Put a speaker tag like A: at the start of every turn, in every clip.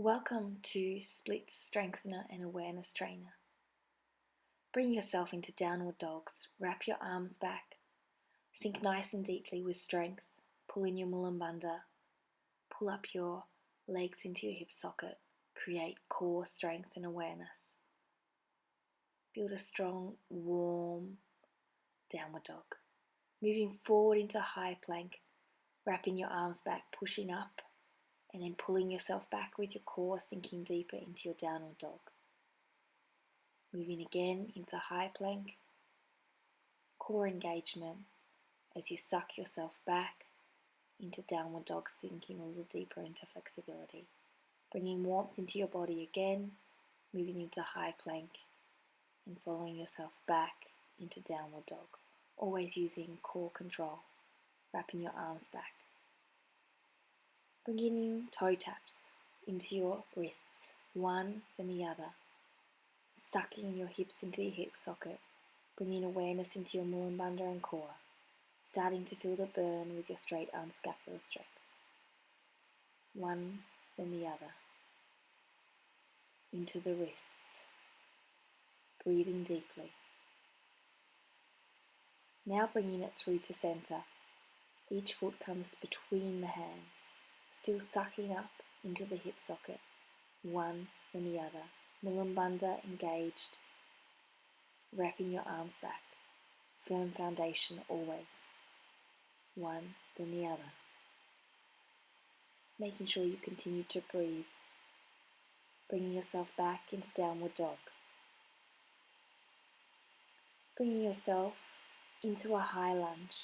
A: Welcome to Split Strengthener and Awareness Trainer. Bring yourself into downward dogs, wrap your arms back, sink nice and deeply with strength, pull in your mulambanda, pull up your legs into your hip socket, create core strength and awareness. Build a strong, warm downward dog. Moving forward into high plank, wrapping your arms back, pushing up, and then pulling yourself back with your core sinking deeper into your downward dog. Moving again into high plank, core engagement as you suck yourself back into downward dog, sinking a little deeper into flexibility. Bringing warmth into your body again, moving into high plank and following yourself back into downward dog, always using core control, wrapping your arms back. Bringing toe taps into your wrists, one then the other, sucking your hips into your hip socket, bringing awareness into your mulambanda and core, starting to feel the burn with your straight arm scapular strength. One then the other, into the wrists, breathing deeply. Now bringing it through to center, each foot comes between the hands, still sucking up into the hip socket, one then the other, mulambanda engaged, wrapping your arms back, firm foundation always, one then the other. Making sure you continue to breathe, bringing yourself back into downward dog. Bringing yourself into a high lunge,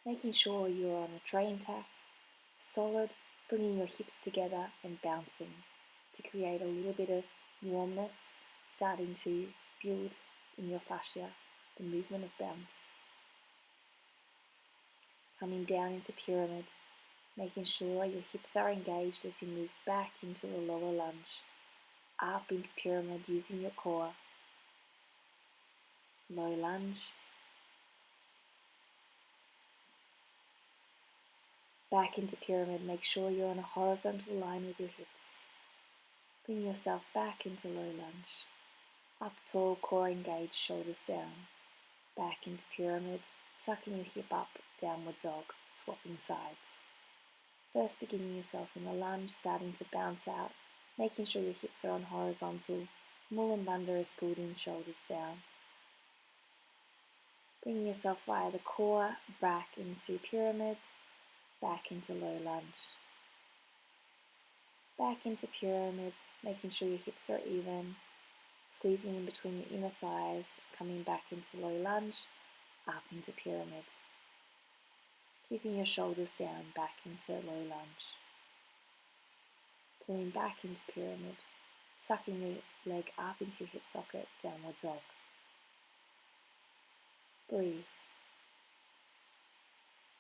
A: making sure you're on a train tack, solid, bringing your hips together and bouncing to create a little bit of warmness, starting to build in your fascia, the movement of bounce. Coming down into pyramid, making sure your hips are engaged as you move back into a lower lunge, up into pyramid using your core, low lunge, back into pyramid. Make sure you're on a horizontal line with your hips. Bring yourself back into low lunge. Up tall, core engaged, shoulders down. Back into pyramid, sucking your hip up, downward dog, swapping sides. First beginning yourself in the lunge, starting to bounce out, making sure your hips are on horizontal. Mulambanda is pulled in, shoulders down. Bringing yourself via the core back into pyramid, back into low lunge. Back into pyramid, making sure your hips are even, squeezing in between your inner thighs, coming back into low lunge, up into pyramid. Keeping your shoulders down, back into low lunge. Pulling back into pyramid, sucking your leg up into your hip socket, downward dog. Breathe.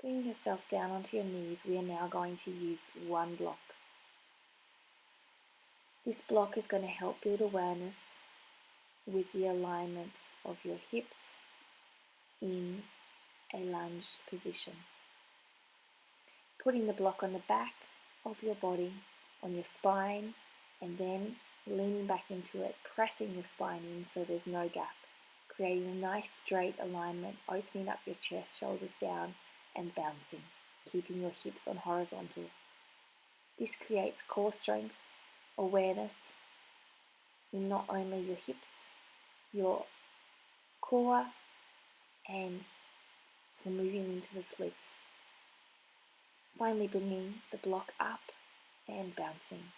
A: Bring yourself down onto your knees. We are now going to use one block. This block is going to help build awareness with the alignment of your hips in a lunge position. Putting the block on the back of your body, on your spine, and then leaning back into it, pressing your spine in so there's no gap, creating a nice straight alignment, opening up your chest, shoulders down, and bouncing, keeping your hips on horizontal. This creates core strength, awareness in not only your hips, your core, and for moving into the splits. Finally bringing the block up and bouncing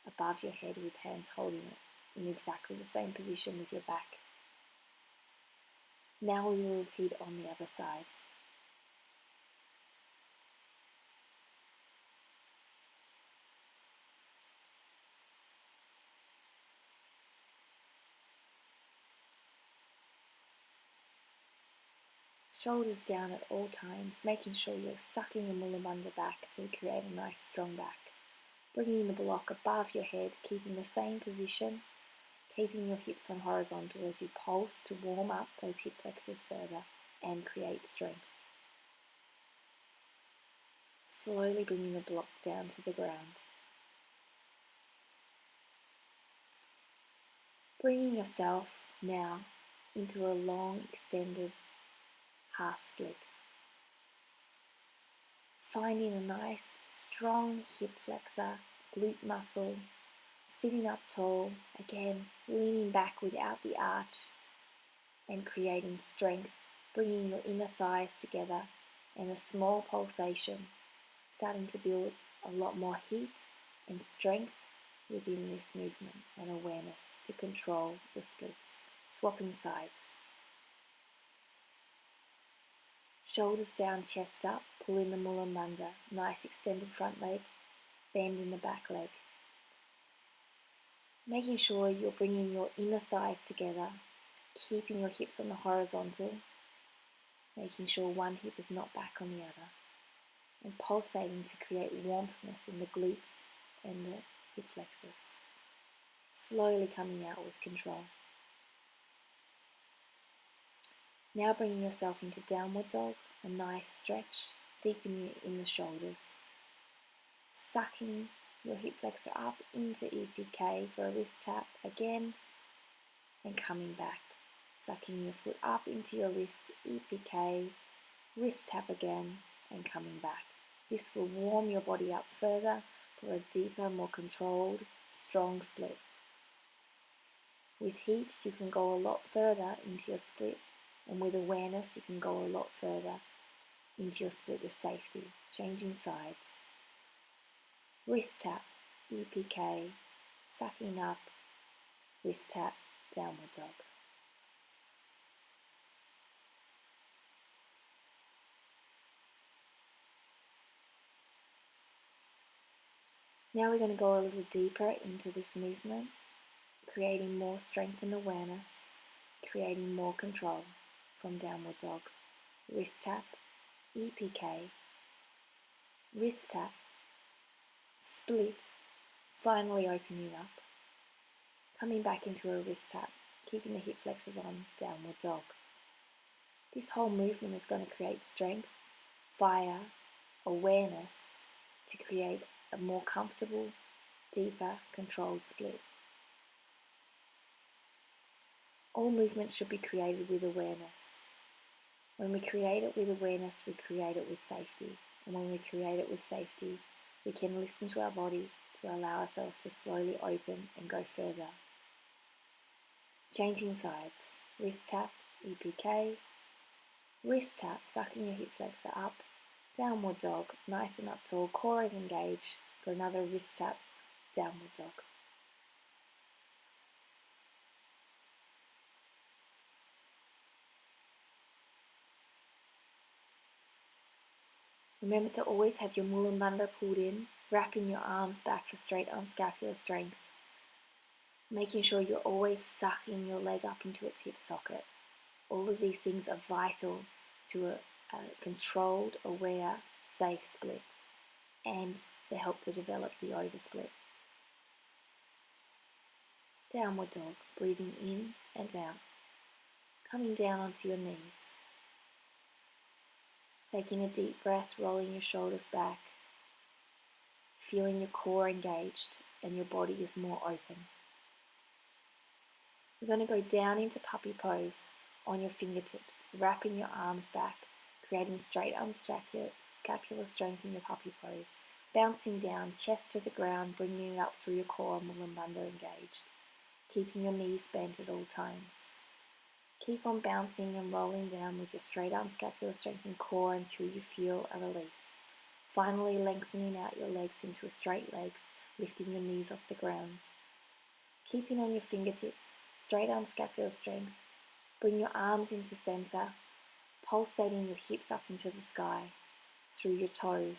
A: above your head with hands holding it in exactly the same position with your back. Now we will repeat on the other side. Shoulders down at all times, making sure you're sucking your mulambanda back to create a nice strong back. Bringing the block above your head, keeping the same position, keeping your hips on horizontal as you pulse to warm up those hip flexors further and create strength. Slowly bringing the block down to the ground. Bringing yourself now into a long extended half split. Finding a nice strong hip flexor, glute muscle, sitting up tall, again leaning back without the arch and creating strength, bringing your inner thighs together and a small pulsation, starting to build a lot more heat and strength within this movement and awareness to control the splits, swapping sides. Shoulders down, chest up, pull in the Mula Bandha, nice extended front leg, bend in the back leg. Making sure you're bringing your inner thighs together, keeping your hips on the horizontal, making sure one hip is not back on the other, and pulsating to create warmthness in the glutes and the hip flexors. Slowly coming out with control. Now bringing yourself into downward dog, a nice stretch, deepening in the shoulders. Sucking your hip flexor up into EPK for a wrist tap again, and coming back. Sucking your foot up into your wrist, EPK, wrist tap again, and coming back. This will warm your body up further for a deeper, more controlled, strong split. With heat, you can go a lot further into your split, and with awareness, you can go a lot further into your split with safety, changing sides. Wrist tap, EPK, sucking up, wrist tap, downward dog. Now we're going to go a little deeper into this movement, creating more strength and awareness, creating more control from downward dog. Wrist tap, EPK, wrist tap, split, finally opening up, coming back into a wrist tap, keeping the hip flexors on, downward dog. This whole movement is going to create strength, fire, awareness to create a more comfortable, deeper, controlled split. All movement should be created with awareness. When we create it with awareness, we create it with safety. And when we create it with safety, we can listen to our body to allow ourselves to slowly open and go further. Changing sides. Wrist tap, EPK. Wrist tap, sucking your hip flexor up. Downward dog, nice and up tall. Core is engaged. For another wrist tap, downward dog. Remember to always have your Mula Bandha pulled in, wrapping your arms back for straight arm scapular strength. Making sure you're always sucking your leg up into its hip socket. All of these things are vital to a controlled, aware, safe split and to help to develop the oversplit. Downward dog, breathing in and out. Coming down onto your knees. Taking a deep breath, rolling your shoulders back, feeling your core engaged and your body is more open. We're going to go down into puppy pose on your fingertips, wrapping your arms back, creating straight arm scapular strength in your puppy pose, bouncing down, chest to the ground, bringing it up through your core, Mula Bandha engaged, keeping your knees bent at all times. Keep on bouncing and rolling down with your straight arm scapular strength and core until you feel a release. Finally lengthening out your legs into a straight legs, lifting your knees off the ground. Keeping on your fingertips, straight arm scapular strength. Bring your arms into center, pulsating your hips up into the sky, through your toes,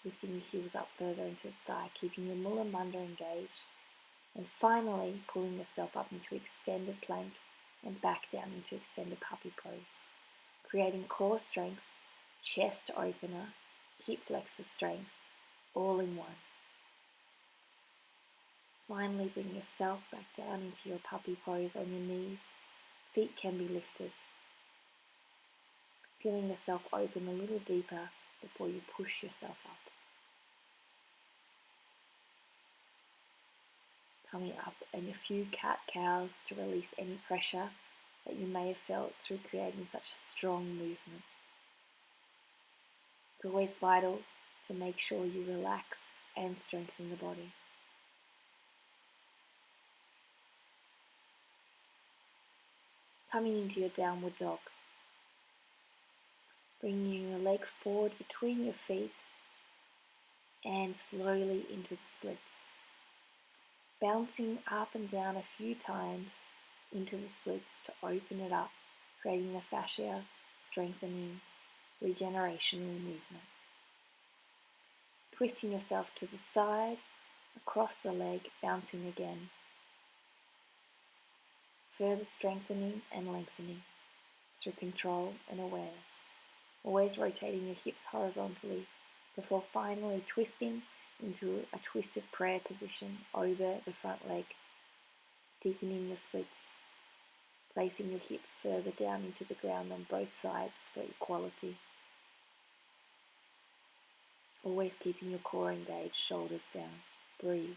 A: lifting your heels up further into the sky, keeping your Mula Bandha engaged. And finally pulling yourself up into extended plank and back down into extended puppy pose, creating core strength, chest opener, hip flexor strength, all in one. Finally bring yourself back down into your puppy pose on your knees, feet can be lifted. Feeling yourself open a little deeper before you push yourself up. coming up in a few cat-cows to release any pressure that you may have felt through creating such a strong movement. It's always vital to make sure you relax and strengthen the body. Coming into your downward dog. Bringing your leg forward between your feet and slowly into the splits. Bouncing up and down a few times into the splits to open it up, creating the fascia, strengthening, regenerational movement. Twisting yourself to the side, across the leg, bouncing again. Further strengthening and lengthening through control and awareness. Always rotating your hips horizontally before finally twisting into a twisted prayer position over the front leg. Deepening your splits. Placing your hip further down into the ground on both sides for equality. Always keeping your core engaged, shoulders down. Breathe.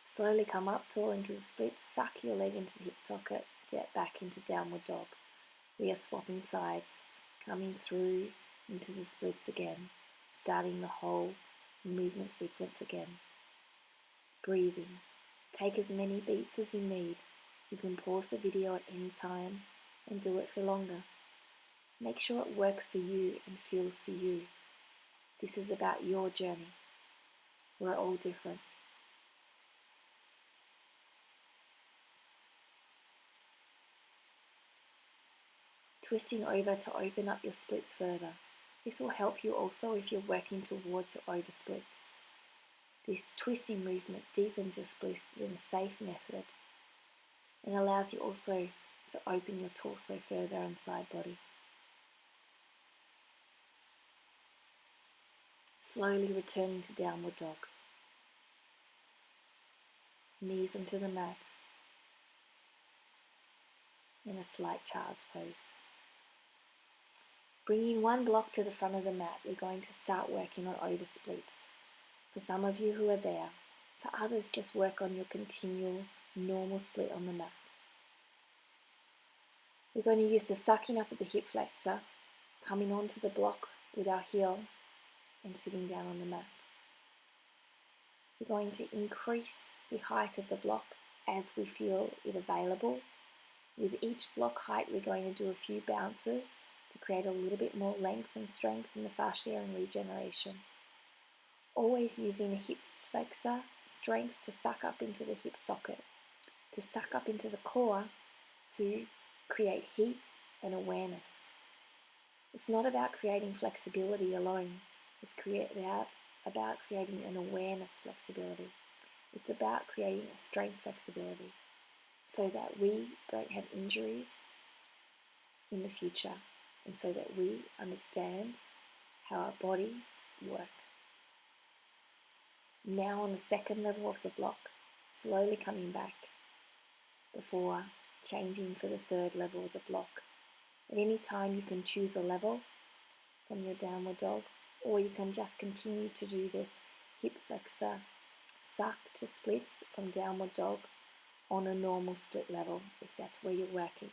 A: Slowly come up tall into the splits, suck your leg into the hip socket, get back into downward dog. We are swapping sides, coming through into the splits again, starting the whole movement sequence again. Breathing. Take as many beats as you need. You can pause the video at any time and do it for longer. Make sure it works for you and feels for you. This is about your journey. We're all different. Twisting over to open up your splits further. This will help you also if you're working towards your over splits. This twisting movement deepens your splits in a safe method and allows you also to open your torso further and side body. Slowly returning to downward dog. Knees onto the mat in a slight child's pose. Bringing one block to the front of the mat, we're going to start working on over splits. For some of you who are there, for others just work on your continual normal split on the mat. We're going to use the sucking up of the hip flexor, coming onto the block with our heel and sitting down on the mat. We're going to increase the height of the block as we feel it available. With each block height, we're going to do a few bounces to create a little bit more length and strength in the fascia and regeneration. Always using the hip flexor strength to suck up into the hip socket, to suck up into the core, to create heat and awareness. It's not about creating flexibility alone. It's about creating an awareness flexibility. It's about creating a strength flexibility so that we don't have injuries in the future and so that we understand how our bodies work. Now on the second level of the block, slowly coming back before changing for the third level of the block. At any time you can choose a level from your downward dog, or you can just continue to do this hip flexor suck to splits from downward dog on a normal split level if that's where you're working.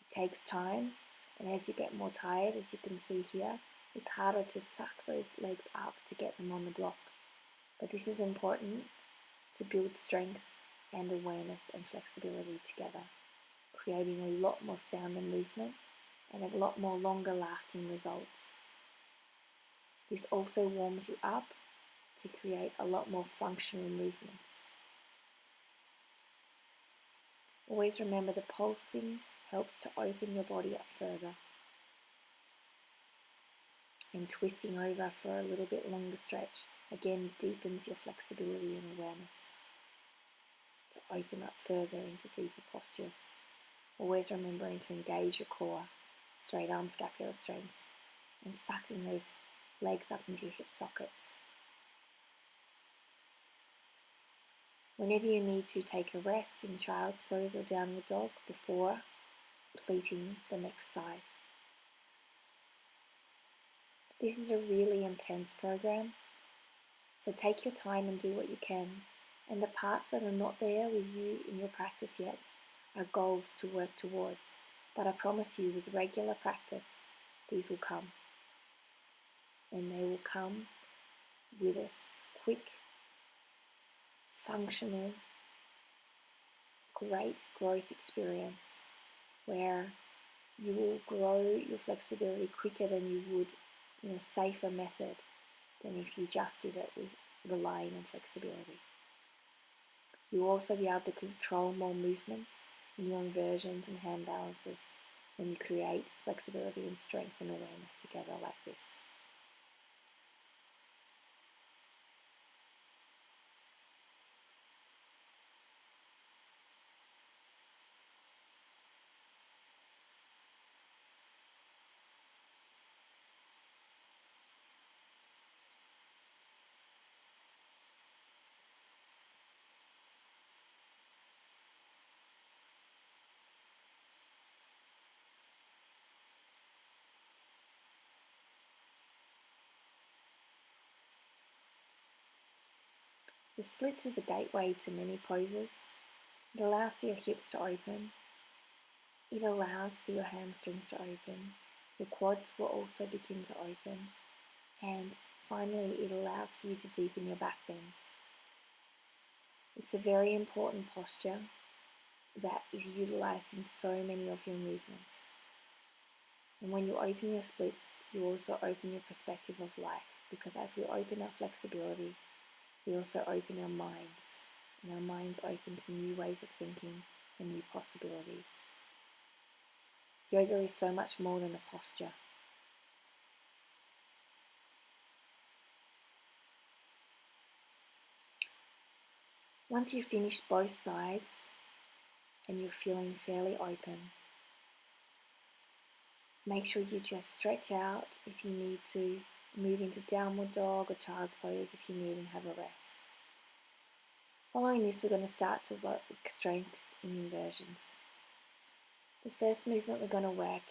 A: It takes time, and as you get more tired, as you can see here, it's harder to suck those legs up to get them on the block. But this is important to build strength and awareness and flexibility together, creating a lot more sound and movement and a lot more longer lasting results. This also warms you up to create a lot more functional movements. Always remember the pulsing helps to open your body up further. And twisting over for a little bit longer stretch again deepens your flexibility and awareness to open up further into deeper postures. Always remembering to engage your core, straight arm scapular strength, and sucking those legs up into your hip sockets. Whenever you need to, take a rest in child's pose or downward dog before completing the next side. This is a really intense program, So take your time and do what you can. And the parts that are not there with you in your practice yet are goals to work towards. But I promise you, with regular practice, these will come. And they will come with a quick, functional, great growth experience where you will grow your flexibility quicker than you would in a safer method than if you just did it with relying on flexibility. You'll also be able to control more movements in your inversions and hand balances when you create flexibility and strength and awareness together like this. The splits is a gateway to many poses. It allows for your hips to open. It allows for your hamstrings to open. Your quads will also begin to open. And finally, it allows for you to deepen your back bends. It's a very important posture that is utilized in so many of your movements. And when you open your splits, you also open your perspective of life, because as we open our flexibility, we also open our minds, and our minds open to new ways of thinking and new possibilities. Yoga is so much more than a posture. Once you've finished both sides and you're feeling fairly open, make sure you just stretch out if you need to, move into downward dog or child's pose if you need, and have a rest. Following this, we're going to start to work strength in inversions. The first movement we're going to work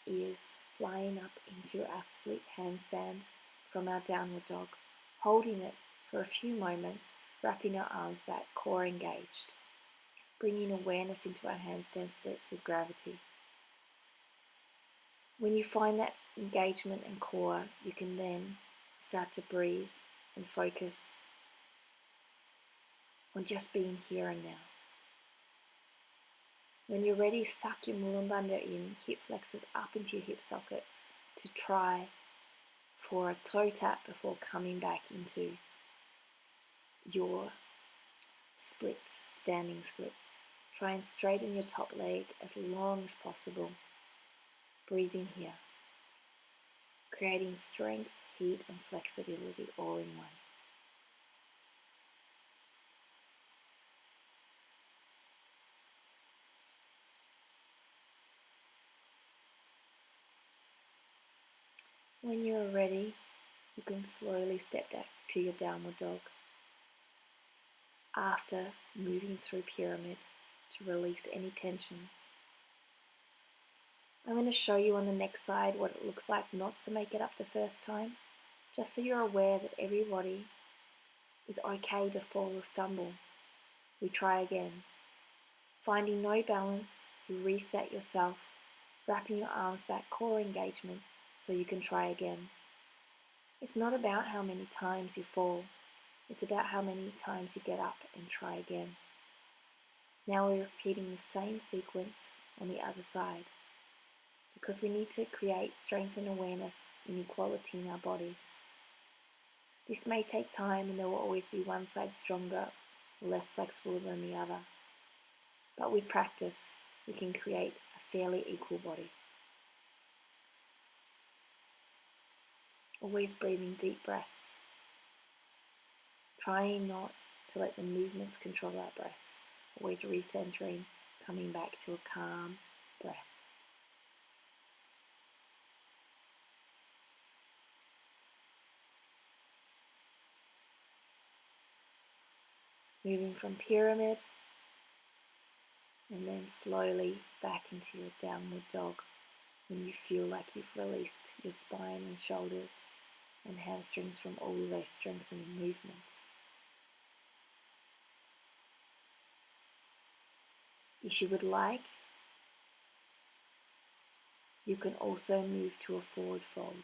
A: is flying up into our split handstand from our downward dog, holding it for a few moments, wrapping our arms back, core engaged, bringing awareness into our handstand splits with gravity. When you find that engagement and core, you can then start to breathe and focus on just being here and now. When you're ready, suck your Mula Bandha in, hip flexors up into your hip sockets to try for a toe tap before coming back into your splits, standing splits. Try and straighten your top leg as long as possible. Breathing here, creating strength, heat and flexibility all in one. When you're ready, you can slowly step back to your downward dog after moving through pyramid to release any tension. I'm going to show you on the next side what it looks like not to make it up the first time, just so you're aware that everybody is okay to fall or stumble. We try again. Finding no balance, you reset yourself, wrapping your arms back, core engagement, so you can try again. It's not about how many times you fall, it's about how many times you get up and try again. Now we're repeating the same sequence on the other side, because we need to create strength and awareness and equality in our bodies. This may take time, and there will always be one side stronger or less flexible than the other. But with practice, we can create a fairly equal body. Always breathing deep breaths. Trying not to let the movements control our breath. Always recentering, coming back to a calm breath. Moving from pyramid and then slowly back into your downward dog when you feel like you've released your spine and shoulders and hamstrings from all those strengthening movements. If you would like, you can also move to a forward fold.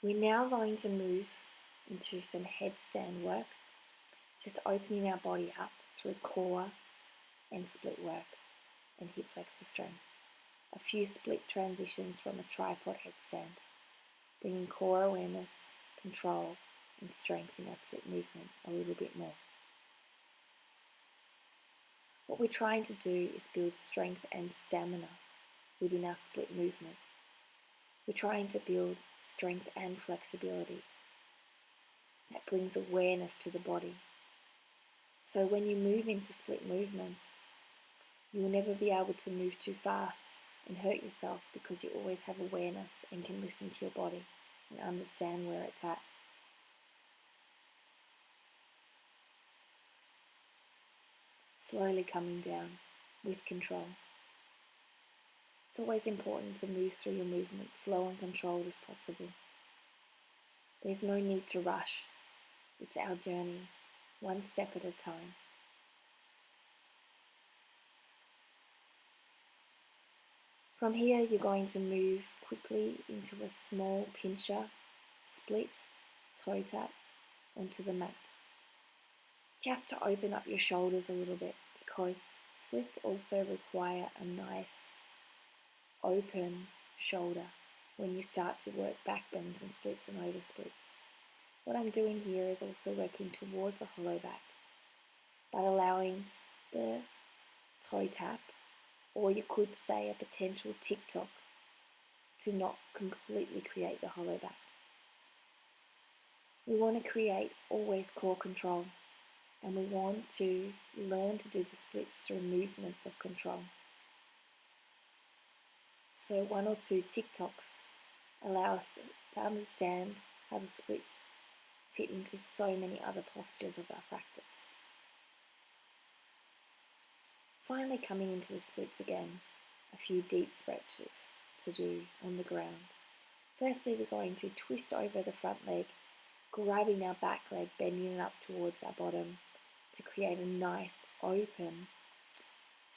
A: We're now going to move into some headstand work, just opening our body up through core and split work and hip flexor strength. A few split transitions from a tripod headstand, bringing core awareness, control and strength in our split movement a little bit more. What we're trying to do is build strength and stamina within our split movement. We're trying to build strength and flexibility that brings awareness to the body. So when you move into split movements, you will never be able to move too fast and hurt yourself because you always have awareness and can listen to your body and understand where it's at. Slowly coming down with control. It's always important to move through your movement slow and controlled as possible. There's no need to rush. It's our journey, one step at a time. From here, you're going to move quickly into a small pincher, split, toe tap onto the mat. Just to open up your shoulders a little bit, because splits also require a nice open shoulder when you start to work back bends and splits and oversplits. What I'm doing here is also working towards a hollow back, but allowing the toe tap, or you could say a potential tick-tock, to not completely create the hollow back. We want to create always core control, and we want to learn to do the splits through movements of control. So 1 or 2 tick-tocks allow us to understand how the splits fit into so many other postures of our practice. Finally, coming into the splits again, a few deep stretches to do on the ground. Firstly, we're going to twist over the front leg, grabbing our back leg, bending it up towards our bottom to create a nice open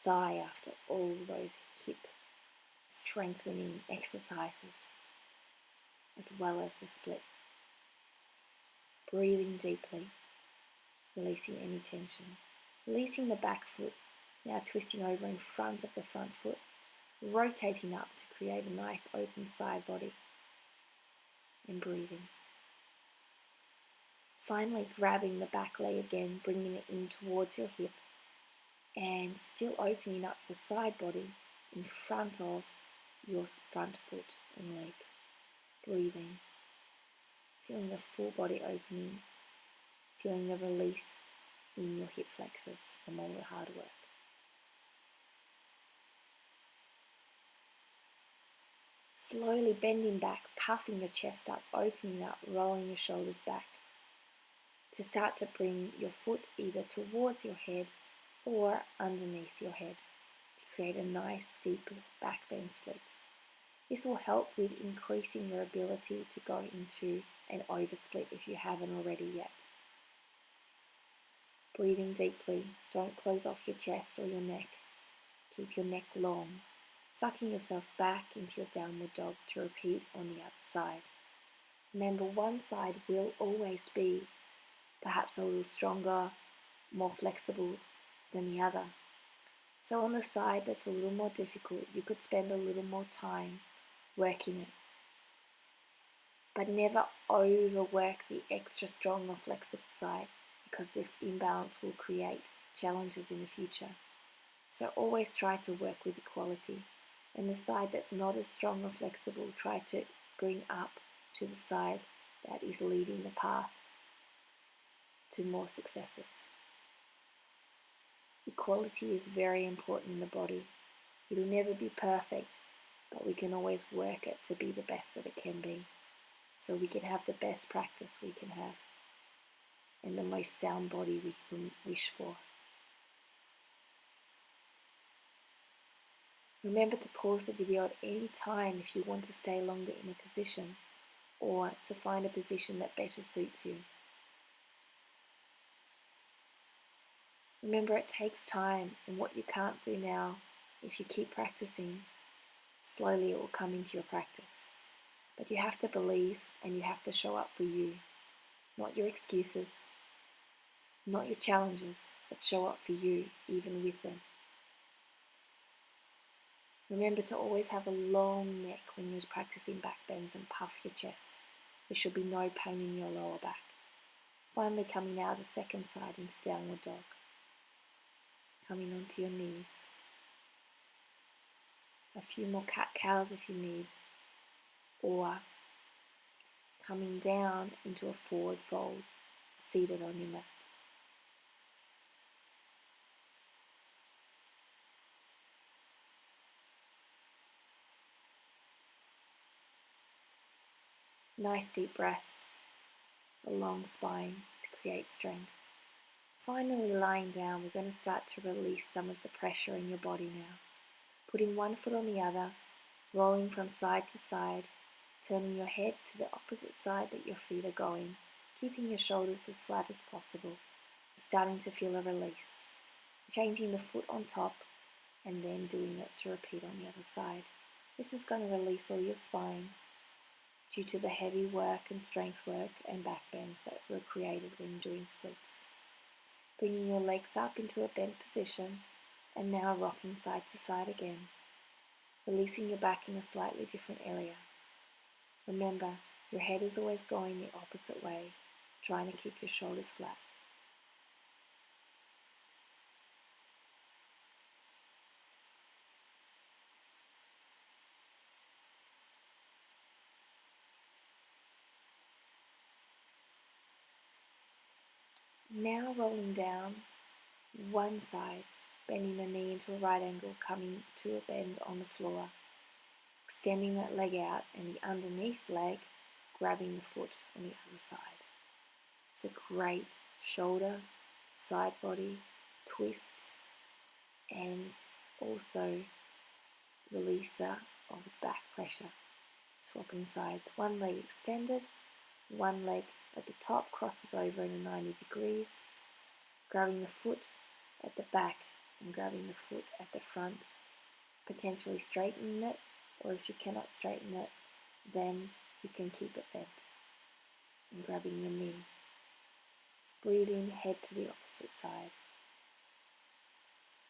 A: thigh after all those hip strengthening exercises, as well as the split. Breathing deeply, releasing any tension. Releasing the back foot, now twisting over in front of the front foot, rotating up to create a nice open side body, and breathing. Finally, grabbing the back leg again, bringing it in towards your hip, and still opening up the side body in front of your front foot and leg. Breathing. Feeling the full body opening, feeling the release in your hip flexors from all the hard work. Slowly bending back, puffing your chest up, opening up, rolling your shoulders back, to start to bring your foot either towards your head or underneath your head to create a nice deep back bend split. This will help with increasing your ability to go into an oversplit if you haven't already yet. Breathing deeply, don't close off your chest or your neck. Keep your neck long, sucking yourself back into your downward dog to repeat on the other side. Remember, one side will always be perhaps a little stronger, more flexible than the other. So on the side that's a little more difficult, you could spend a little more time working it. But never overwork the extra strong or flexible side, because this imbalance will create challenges in the future. So always try to work with equality. And the side that's not as strong or flexible, try to bring up to the side that is leading the path to more successes. Equality is very important in the body. It'll never be perfect, but we can always work it to be the best that it can be, so we can have the best practice we can have and the most sound body we can wish for. Remember to pause the video at any time if you want to stay longer in a position or to find a position that better suits you. Remember, it takes time, and what you can't do now, if you keep practicing, slowly it will come into your practice. But you have to believe and you have to show up for you, not your excuses, not your challenges, but show up for you even with them. Remember to always have a long neck when you're practicing back bends and puff your chest. There should be no pain in your lower back. Finally coming out a second side into downward dog. Coming onto your knees. A few more cat-cows if you need. Or coming down into a forward fold, seated on your mat. Nice deep breath, a long spine to create strength. Finally lying down, we're going to start to release some of the pressure in your body now. Putting one foot on the other, rolling from side to side, turning your head to the opposite side that your feet are going, keeping your shoulders as flat as possible, starting to feel a release. Changing the foot on top and then doing it to repeat on the other side. This is going to release all your spine due to the heavy work and strength work and back bends that were created when doing splits. Bringing your legs up into a bent position and now rocking side to side again. Releasing your back in a slightly different area. Remember, your head is always going the opposite way, trying to keep your shoulders flat. Now rolling down one side, bending the knee into a right angle, coming to a bend on the floor, extending that leg out and the underneath leg grabbing the foot on the other side. It's a great shoulder, side body, twist, and also releaser of his back pressure. Swapping sides, one leg extended, one leg at the top crosses over in a 90 degrees, grabbing the foot at the back and grabbing the foot at the front, potentially straightening it, or if you cannot straighten it, then you can keep it bent and grabbing the knee. Breathing, head to the opposite side.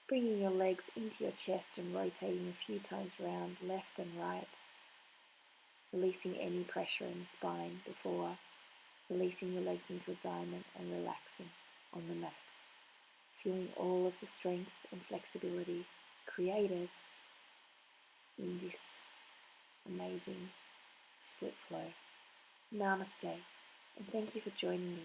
A: Bringing your legs into your chest and rotating a few times around left and right, releasing any pressure in the spine before releasing your legs into a diamond and relaxing on the mat. Feeling all of the strength and flexibility created in this amazing split flow. Namaste, and thank you for joining me.